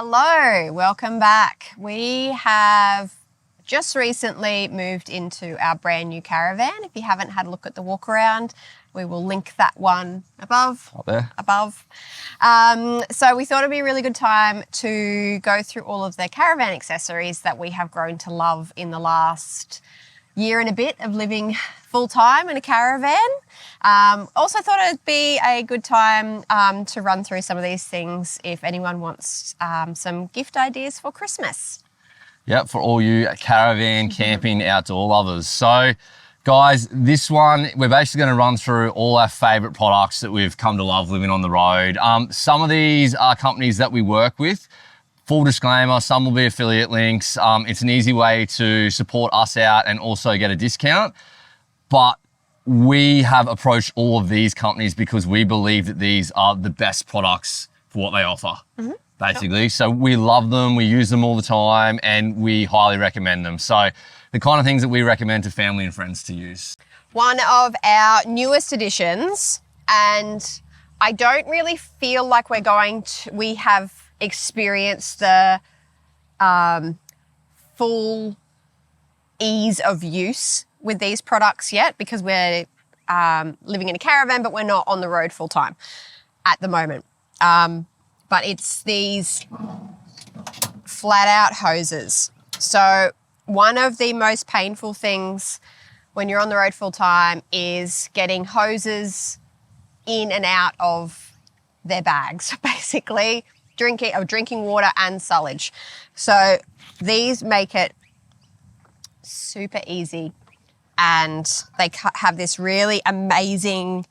Hello, welcome back. We have just recently moved into our brand new caravan. If you haven't had a look at the walk around, we will link that one above. Up there. Above. So we thought it'd be a really good time to go through all of the caravan accessories that we have grown to love in the last year and a bit of living full-time in a caravan. Also thought it'd be a good time to run through some of these things if anyone wants some gift ideas for Christmas. Yep, for all you caravan, camping, outdoor lovers. So, guys, this one, we're basically going to run through all our favourite products that we've come to love living on the road. Some of these are companies that we work with. Full disclaimer, some will be affiliate links. It's an easy way to support us out and also get a discount. But we have approached all of these companies because we believe that these are the best products for what they offer, basically. Sure. So we love them, we use them all the time, and we highly recommend them. So the kind of things that we recommend to family and friends to use. One of our newest additions, and I don't really feel like we have experienced the full ease of use with these products yet because we're living in a caravan, but we're not on the road full time at the moment. But it's these flat out hoses. So one of the most painful things when you're on the road full time is getting hoses in and out of their bags, basically drinking water and sullage. So these make it super easy, and they have this really amazing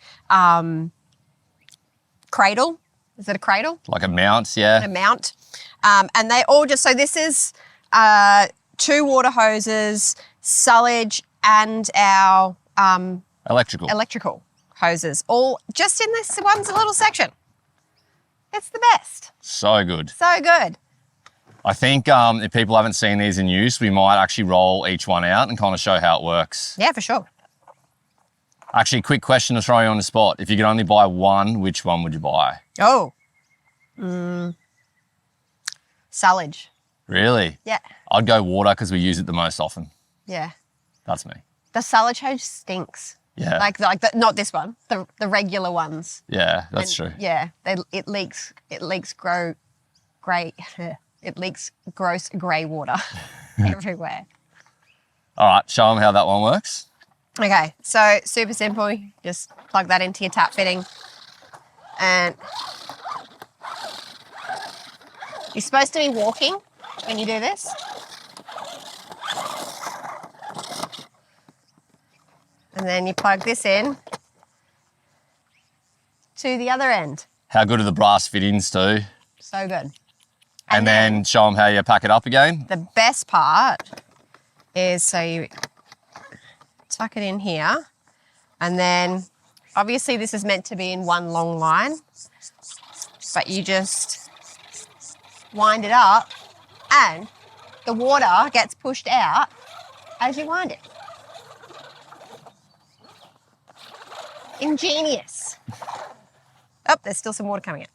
cradle. Is it a cradle? Like a mount, yeah. A mount. And they all so this is 2 water hoses, sullage, and our electrical hoses, all just in this one little section. It's the best. So good. So good. I think if people haven't seen these in use, we might actually roll each one out and kind of show how it works. Yeah, for sure. Actually, quick question to throw you on the spot. If you could only buy one, which one would you buy? Oh. Sullage. Really? Yeah. I'd go water because we use it the most often. Yeah. That's me. The sullage hose stinks. Yeah. Like not this one, the regular ones. Yeah, that's true. Yeah, it leaks grey. It leaks gross grey water everywhere. All right, show them how that one works. Okay, so super simple. You just plug that into your tap fitting, and you're supposed to be walking when you do this. And then you plug this in to the other end. How good are the brass fittings too? So good. And then show them how you pack it up again. The best part is so you tuck it in here, and then obviously this is meant to be in one long line, but you just wind it up and the water gets pushed out as you wind it. Ingenious. Oh, there's still some water coming out.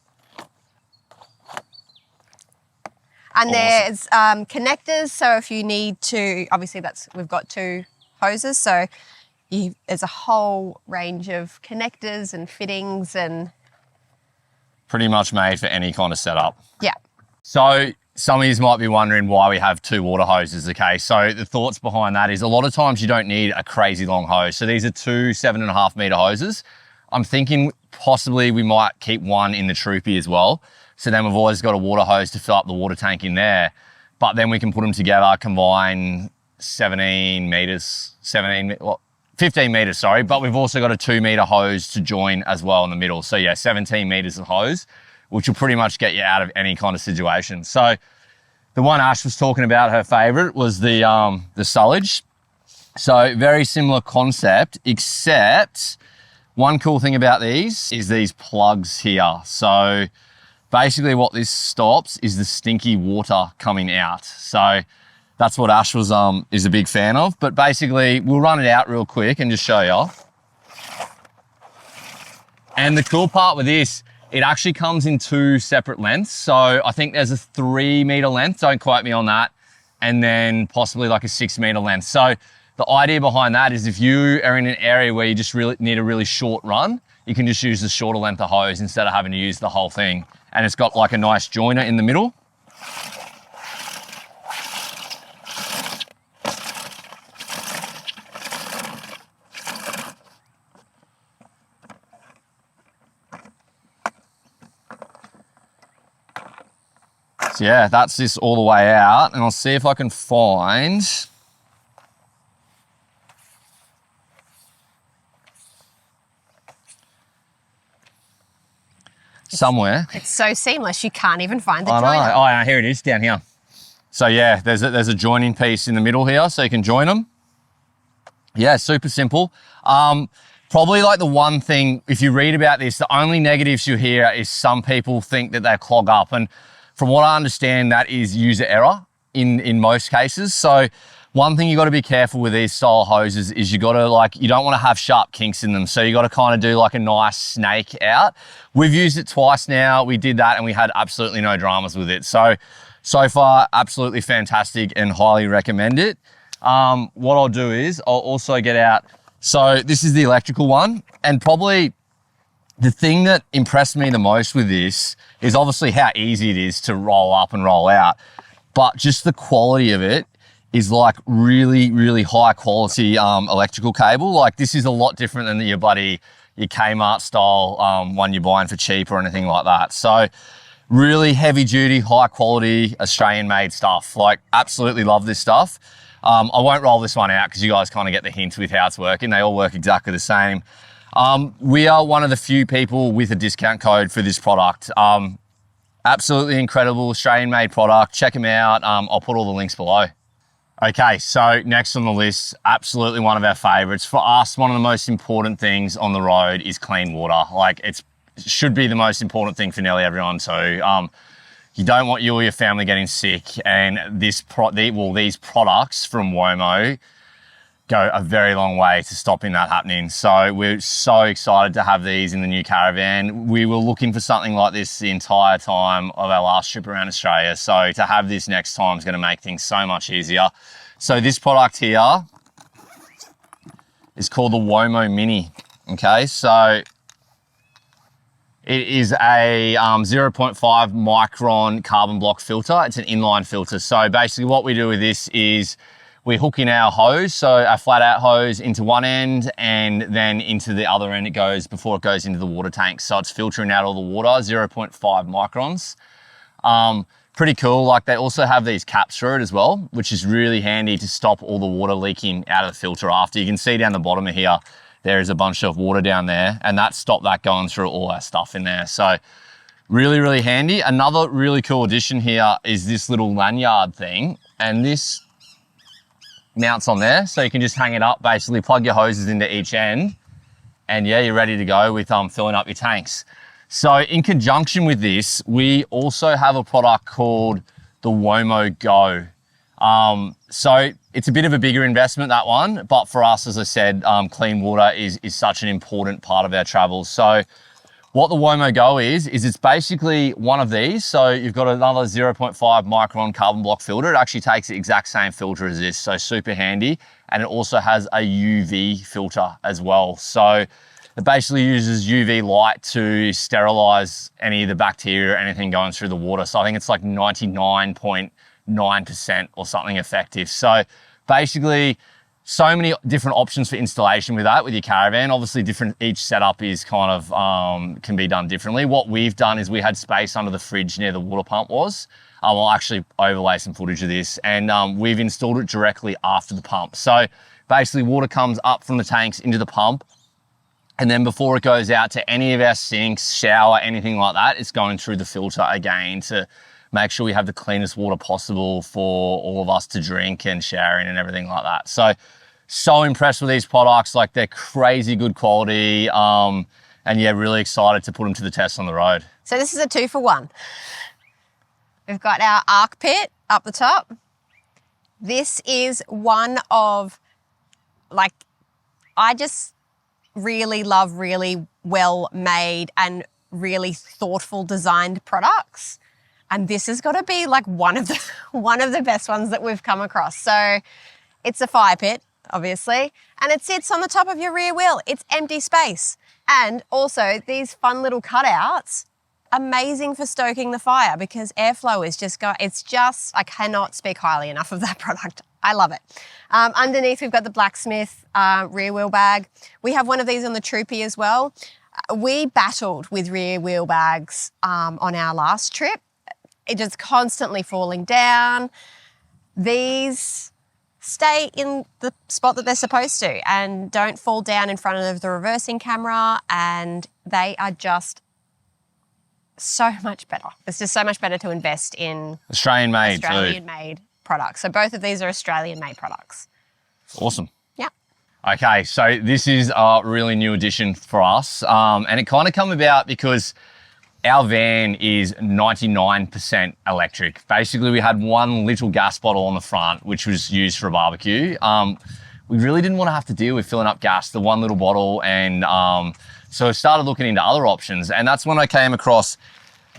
And there's connectors, so if you need to, obviously we've got 2 hoses, so there's a whole range of connectors and fittings and... Pretty much made for any kind of setup. Yeah. So some of you might be wondering why we have 2 water hoses, okay? So the thoughts behind that is a lot of times you don't need a crazy long hose. So these are 2 7.5 metre hoses. I'm thinking possibly we might keep one in the troopy as well. So then we've always got a water hose to fill up the water tank in there. But then we can put them together, combine 15 metres, sorry. But we've also got a 2 metre hose to join as well in the middle. So yeah, 17 metres of hose, which will pretty much get you out of any kind of situation. So the one Ash was talking about, her favourite, was the sullage. So very similar concept, except one cool thing about these is these plugs here. So basically what this stops is the stinky water coming out. So that's what Ash was is a big fan of. But basically we'll run it out real quick and just show you. And the cool part with this It actually comes in 2 separate lengths. So I think there's a 3 meter length, don't quote me on that, and then possibly like a 6 meter length. So the idea behind that is if you are in an area where you just really need a really short run, you can just use the shorter length of hose instead of having to use the whole thing. And it's got like a nice joiner in the middle. So yeah, that's this all the way out, and I'll see if I can find somewhere. It's so seamless, you can't even find the I joiner. know. Oh, yeah, here it is down here. So yeah, there's a joining piece in the middle here, so you can join them. Yeah, super simple. Probably like the one thing, if you read about this, the only negatives you hear is some people think that they clog up, and from what I understand, that is user error in most cases. So one thing you got to be careful with these style hoses is you got to you don't want to have sharp kinks in them. So you got to kind of do like a nice snake out. We've used it twice now. We did that and we had absolutely no dramas with it. So far, absolutely fantastic and highly recommend it. What I'll do is I'll also get out. So this is the electrical one, and probably the thing that impressed me the most with this is obviously how easy it is to roll up and roll out, but just the quality of it is like really, really high quality electrical cable. Like this is a lot different than your Kmart style one you're buying for cheap or anything like that. So really heavy duty, high quality, Australian made stuff. Like absolutely love this stuff. I won't roll this one out because you guys kind of get the hint with how it's working. They all work exactly the same. We are one of the few people with a discount code for this product. Absolutely incredible Australian made product. Check them out. I'll put all the links below. Okay, so next on the list, absolutely one of our favorites. For us, one of the most important things on the road is clean water. Like it should be the most important thing for nearly everyone too. You don't want you or your family getting sick, and these products from Womo go a very long way to stopping that happening. So we're so excited to have these in the new Caravan. We were looking for something like this the entire time of our last trip around Australia. So to have this next time is going to make things so much easier. So this product here is called the Womo Mini. Okay, so it is a 0.5 micron carbon block filter. It's an inline filter. So basically what we do with this is we hook in our hose, so our flat out hose into one end, and then into the other end it goes before it goes into the water tank. So it's filtering out all the water, 0.5 microns. Pretty cool. Like they also have these caps for it as well, which is really handy to stop all the water leaking out of the filter after. You can see down the bottom of here, there is a bunch of water down there, and that stopped that going through all our stuff in there. So really, really handy. Another really cool addition here is this little lanyard thing, and this mounts on there, so you can just hang it up, basically plug your hoses into each end, and yeah, you're ready to go with filling up your tanks. So in conjunction with this, we also have a product called the Womo Go. So it's a bit of a bigger investment, that one, but for us, as I said, clean water is such an important part of our travels. So what the Womo Go is it's basically one of these. So you've got another 0.5 micron carbon block filter. It actually takes the exact same filter as this, so super handy. And it also has a UV filter as well. So it basically uses UV light to sterilize any of the bacteria or anything going through the water. So I think it's like 99.9% or something effective. So basically, so many different options for installation with that, with your Caravan. Obviously each setup is kind of, can be done differently. What we've done is we had space under the fridge near the water pump was. I'll actually overlay some footage of this, and we've installed it directly after the pump. So basically water comes up from the tanks into the pump, and then before it goes out to any of our sinks, shower, anything like that, it's going through the filter again to make sure we have the cleanest water possible for all of us to drink and shower in and everything like that. So impressed with these products. Like they're crazy good quality. And yeah, really excited to put them to the test on the road. So this is a 2-for-1. We've got our ArcPit up the top. This is one of, I just really love really well made and really thoughtful designed products. And this has got to be like one of the best ones that we've come across. So it's a fire pit, obviously, and it sits on the top of your rear wheel. It's empty space. And also these fun little cutouts, amazing for stoking the fire because airflow is I cannot speak highly enough of that product. I love it. Underneath, we've got the Blacksmith rear wheel bag. We have one of these on the Troopy as well. We battled with rear wheel bags on our last trip. It just constantly falling down. These stay in the spot that they're supposed to and don't fall down in front of the reversing camera, and they are just so much better. It's just so much better to invest in Australian-made products. So both of these are Australian-made products. Awesome. Yeah. Okay, so this is a really new addition for us, and it kind of come about because our van is 99% electric. Basically, we had one little gas bottle on the front, which was used for a barbecue. We really didn't want to have to deal with filling up gas, the one little bottle, and so I started looking into other options, and that's when I came across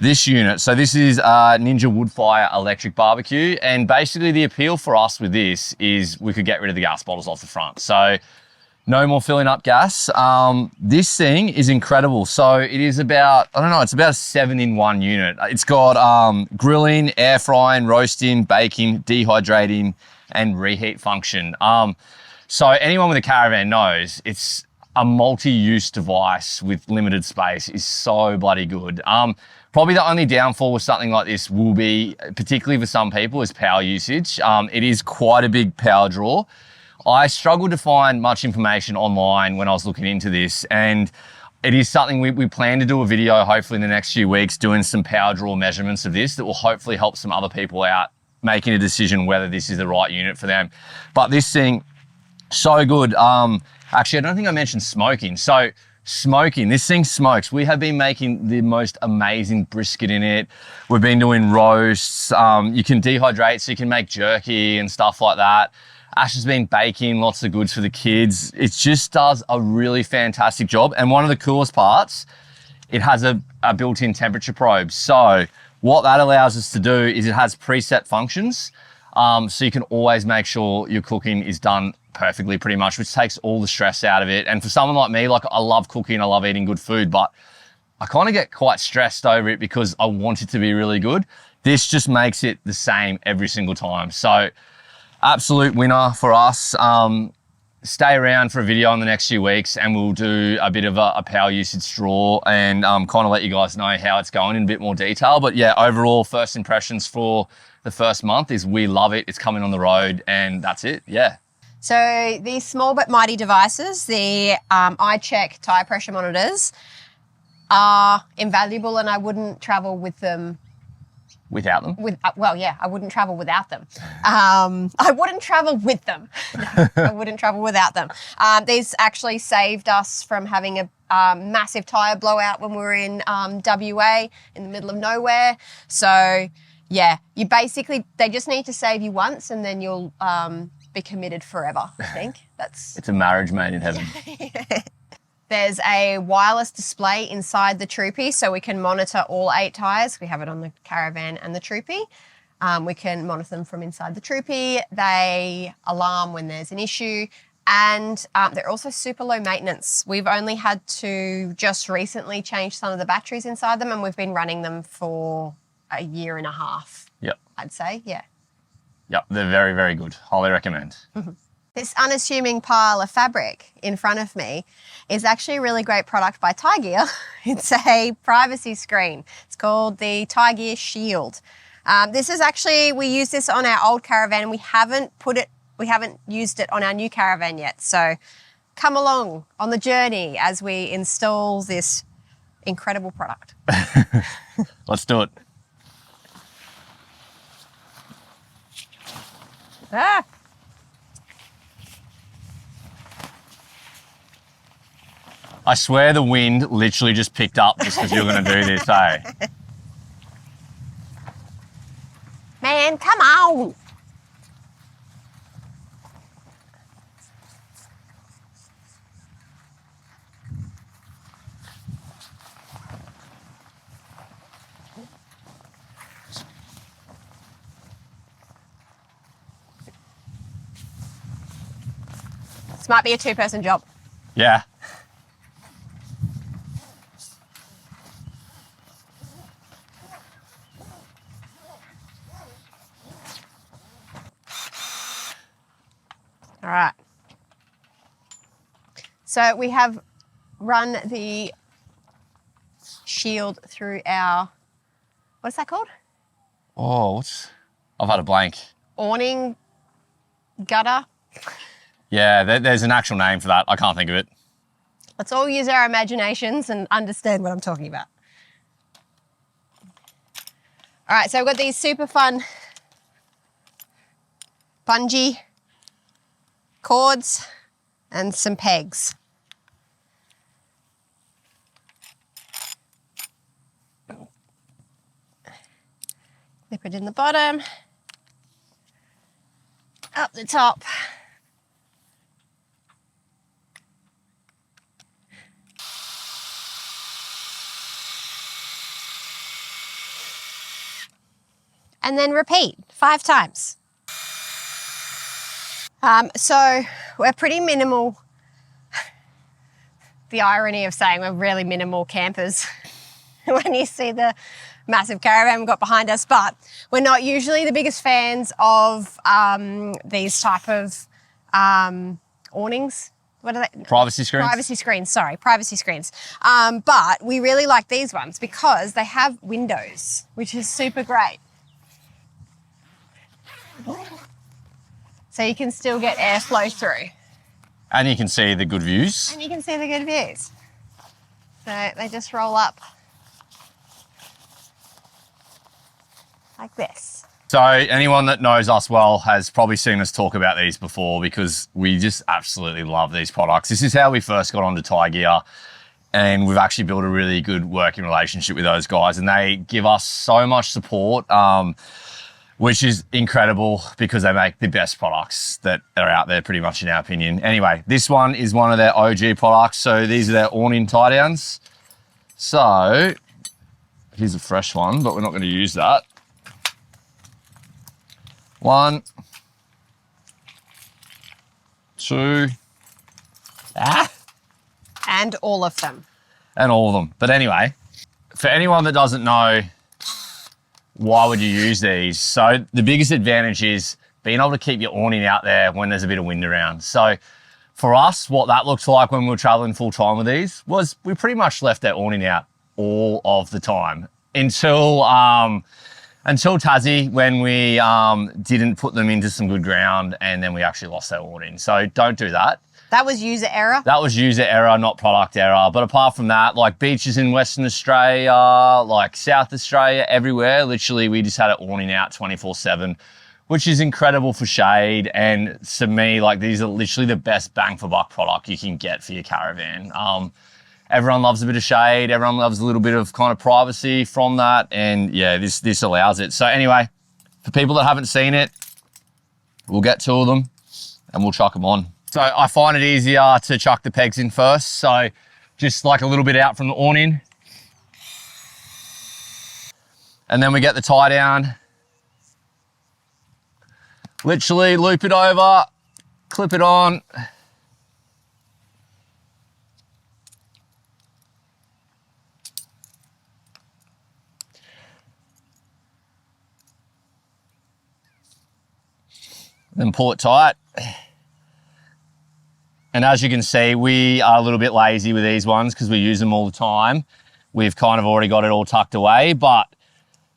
this unit. So this is a Ninja Woodfire electric barbecue, and basically the appeal for us with this is we could get rid of the gas bottles off the front. So no more filling up gas. This thing is incredible. So it is about, it's about a 7-in-1 unit. It's got grilling, air frying, roasting, baking, dehydrating, and reheat function. So anyone with a caravan knows it's a multi-use device with limited space is so bloody good. Probably the only downfall with something like this will be, particularly for some people, is power usage. It is quite a big power draw. I struggled to find much information online when I was looking into this, and it is something we plan to do a video hopefully in the next few weeks doing some power draw measurements of this that will hopefully help some other people out making a decision whether this is the right unit for them. But this thing, so good. Actually, I don't think I mentioned smoking. So smoking, this thing smokes. We have been making the most amazing brisket in it. We've been doing roasts. You can dehydrate, so you can make jerky and stuff like that. Ash has been baking lots of goods for the kids. It just does a really fantastic job. And one of the coolest parts, it has a built-in temperature probe. So what that allows us to do is it has preset functions. So you can always make sure your cooking is done perfectly pretty much, which takes all the stress out of it. And for someone like me, like I love cooking, I love eating good food, but I kind of get quite stressed over it because I want it to be really good. This just makes it the same every single time. So absolute winner for us. Stay around for a video in the next few weeks and we'll do a bit of a power usage draw and kind of let you guys know how it's going in a bit more detail. But yeah, overall first impressions for the first month is we love it. It's coming on the road and that's it. Yeah. So these small but mighty devices, the iCheck tire pressure monitors, are invaluable, and I wouldn't travel with them. Without them? I wouldn't travel without them. I wouldn't travel with them. No, I wouldn't travel without them. These actually saved us from having a massive tyre blowout when we were in WA in the middle of nowhere. So yeah, they just need to save you once and then you'll be committed forever, I think. It's a marriage made in heaven. Yeah. There's a wireless display inside the Troopy so we can monitor all 8 tyres. We have it on the Caravan and the Troopy. We can monitor them from inside the Troopy. They alarm when there's an issue, and they're also super low maintenance. We've only had to just recently change some of the batteries inside them, and we've been running them for a year and a half. Yep. I'd say, yeah. Yep, they're very, very good. Highly recommend. This unassuming pile of fabric in front of me is actually a really great product by Tygear. It's a privacy screen. It's called the Tygear Shield. This is actually, we use this on our old Caravan and we haven't used it on our new Caravan yet. So come along on the journey as we install this incredible product. Let's do it. Ah. I swear the wind literally just picked up just because you're going to do this, eh? Man, come on. This might be a two-person job. Yeah. All right. So we have run the shield through our, what's that called? Oh, I've had a blank. Awning gutter. Yeah, there's an actual name for that. I can't think of it. Let's all use our imaginations and understand what I'm talking about. All right, so we've got these super fun bungee cords and some pegs. Clip it in the bottom, up the top. And then repeat 5 times. So we're pretty minimal. The irony of saying we're really minimal campers when you see the massive caravan we've got behind us, but we're not usually the biggest fans of these type of awnings. What are they? Privacy screens? Privacy screens, sorry, privacy screens. But we really like these ones because they have windows, which is super great. So you can still get airflow through. And you can see the good views. And you can see the good views. So they just roll up like this. So anyone that knows us well has probably seen us talk about these before because we just absolutely love these products. This is how we first got onto Tie Gear, and we've actually built a really good working relationship with those guys, and they give us so much support, which is incredible because they make the best products that are out there pretty much in our opinion. Anyway, this one is one of their OG products. So these are their awning tie downs. So here's a fresh one, but we're not going to use that. 1, 2, And all of them. and all of them. But anyway, for anyone that doesn't know, why would you use these? So the biggest advantage is being able to keep your awning out there when there's a bit of wind around. So for us, what that looked like when we were traveling full time with these was we pretty much left our awning out all of the time until Tassie, when we didn't put them into some good ground, and then we actually lost our awning. So don't do that. That was user error? That was user error, not product error. But apart from that, like beaches in Western Australia, like South Australia, everywhere, literally we just had it awning out 24/7, which is incredible for shade. And to me, like these are literally the best bang for buck product you can get for your caravan. Everyone loves a bit of shade. Everyone loves a little bit of kind of privacy from that. And yeah, this allows it. So anyway, for people that haven't seen it, we'll get 2 of them and we'll chuck them on. So I find it easier to chuck the pegs in first. So just like a little bit out from the awning. And then we get the tie down. Literally loop it over, clip it on. Then pull it tight. And as you can see, we are a little bit lazy with these ones because we use them all the time. We've kind of already got it all tucked away, but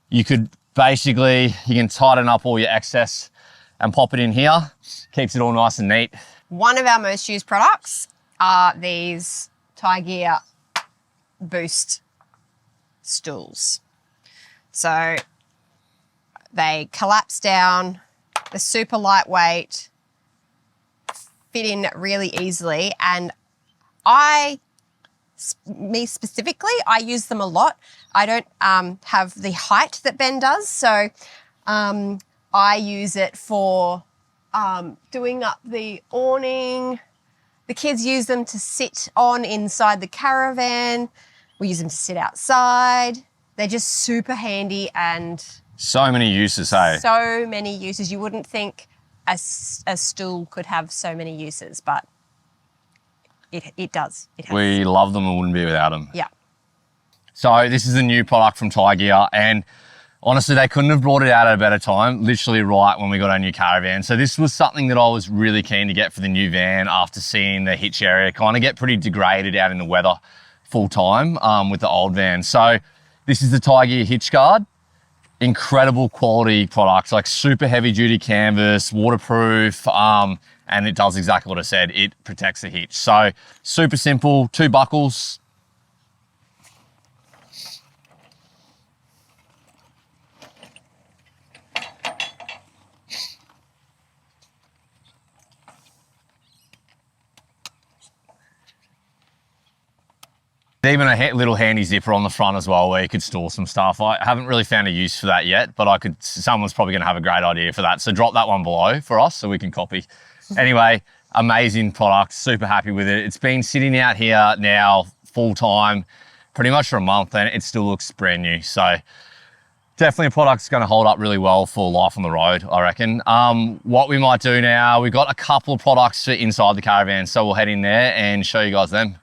you could basically, you can tighten up all your excess and pop it in here. Keeps it all nice and neat. One of our most used products are these Tie Gear Boost stools. So they collapse down, they're super lightweight, fit in really easily, and me specifically, I use them a lot. I don't have the height that Ben does, so I use it for doing up the awning. The kids use them to sit on inside the caravan. We use them to sit outside. They're just super handy and so many uses, hey? so many uses. You wouldn't think a stool could have so many uses, but It does. It has. We love them and wouldn't be without them. Yeah. So this is a new product from Thai Gear, and honestly, they couldn't have brought it out at a better time, literally right when we got our new caravan. So this was something that I was really keen to get for the new van after seeing the hitch area kind of get pretty degraded out in the weather full time with the old van. So this is the Thai Gear hitch guard. Incredible quality products, like super heavy duty canvas, waterproof, and it does exactly what I said. It protects the hitch. So super simple, 2 buckles. Even a little handy zipper on the front as well where you could store some stuff. I haven't really found a use for that yet, but someone's probably gonna have a great idea for that. So drop that one below for us so we can copy. Anyway, amazing product, super happy with it. It's been sitting out here now full time, pretty much for a month, and it still looks brand new. So definitely a product that's gonna hold up really well for life on the road, I reckon. What we might do now, we've got a couple of products for inside the caravan, so we'll head in there and show you guys them.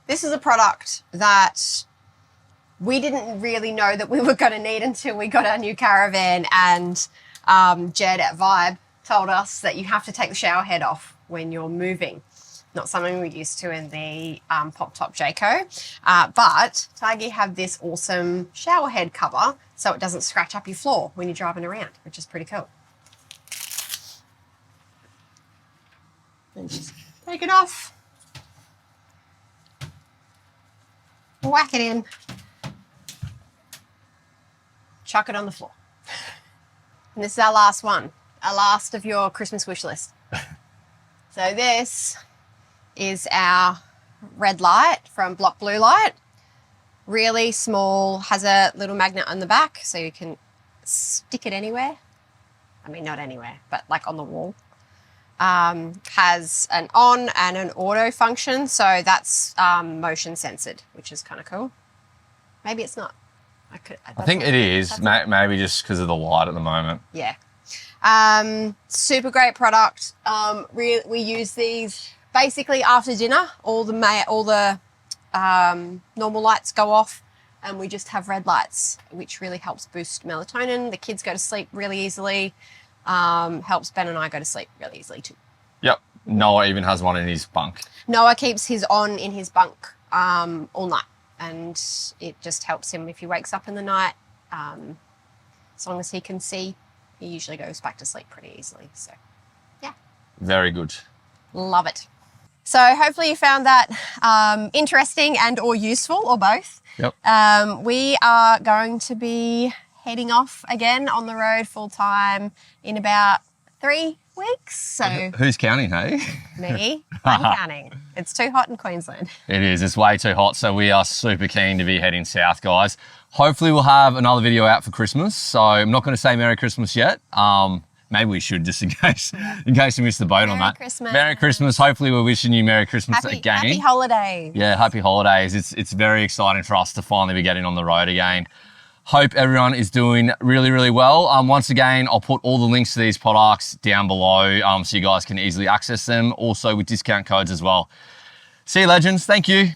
This is a product that we didn't really know that we were going to need until we got our new caravan, and Jed at Vibe told us that you have to take the shower head off when you're moving. Not something we're used to in the Pop Top Jayco, but Thai Gear have this awesome shower head cover so it doesn't scratch up your floor when you're driving around, which is pretty cool. And just take it off. Whack it in, chuck it on the floor. And this is our last one, our last of your Christmas wish list. So this is our red light from Block Blue Light. Really small, has a little magnet on the back so you can stick it anywhere. I mean, not anywhere, but like on the wall. Has an on and an auto function, so that's motion censored, which is kind of cool. Maybe it's not. I think it is, maybe just because of the light at the moment. Yeah. Super great product. We use these basically after dinner. All the normal lights go off, and we just have red lights, which really helps boost melatonin. The kids go to sleep really easily. Helps Ben and I go to sleep really easily too. Yep. Noah even has one in his bunk. Noah keeps his on in his bunk all night, and it just helps him if he wakes up in the night. As long as he can see, he usually goes back to sleep pretty easily. So, yeah. Very good. Love it. So hopefully you found that interesting and or useful, or both. Yep. We are going to be heading off again on the road full time in about 3 weeks. So who's counting, hey? Me. I'm counting. It's too hot in Queensland. It is. It's way too hot. So we are super keen to be heading south, guys. Hopefully we'll have another video out for Christmas. So I'm not going to say Merry Christmas yet. Maybe we should, just in case you missed the boat on that. Christmas. Merry Christmas. Hopefully we're wishing you Merry Christmas again. Happy holidays. Yeah, happy holidays. It's very exciting for us to finally be getting on the road again. Hope everyone is doing really, really well. Once again, I'll put all the links to these products down below so you guys can easily access them, also with discount codes as well. See you, legends. Thank you.